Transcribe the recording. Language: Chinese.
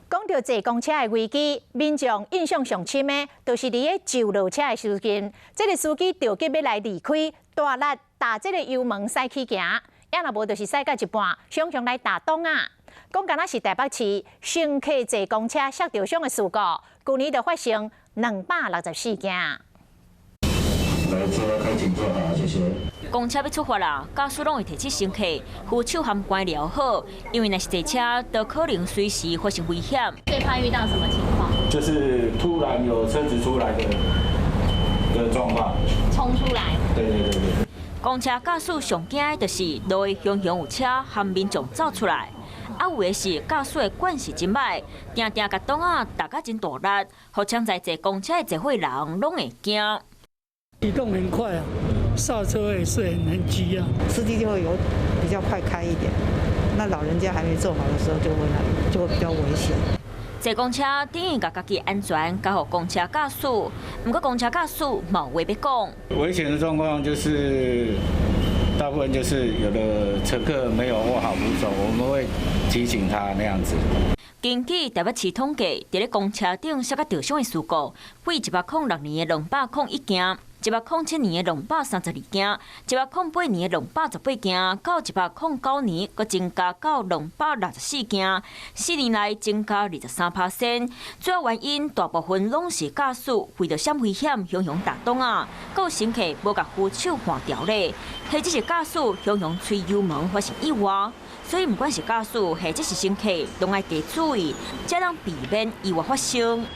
讲到坐公车的危机，民众印象上深的，就是伫个就落车的时间，这个司机着急要来离开，大力打这个油门驶去行，也若无就是驶到一半，常常来打洞啊。讲敢若是台北市乘客坐公车摔着伤的事故，去年就发生264件。来车开请坐好，谢谢。公车要出发啦，驾驶拢会提醒乘客扶手和关聊好，因为若是坐车，都可能随时发生危险。最怕遇到什么情况？就是突然有车子出来的状况，冲出来。对。公车驾驶上惊的就是路的雄有车和民众走出来，有的是驾驶的惯势真歹，定甲洞打甲真大力，互抢在坐公车的坐伙人拢会惊。移动很快啊，刹车也是很急啊，司机就会有比较快开一点，那老人家还没坐好的时候就会比较危险。坐公车等于把家己安全交予公车驾驶，不过公车驾驶冇话要讲。危险的状况就是大部分就是有的乘客没有握好扶手，我们会提醒他那样子。根据台北市统计，伫咧公车顶摔甲着伤的事故，为106年的201件，107年的232件，108年的218件，到109年佫增加到264件，4年来增加23%。主要原因大部分拢是驾驶为着闪危险，雄打洞啊，有乘客无甲扶手换掉咧，或者是驾驶雄吹油门发生意外。所以，不管是驾驶或者是乘客，拢爱加注意，才能避免意外发生。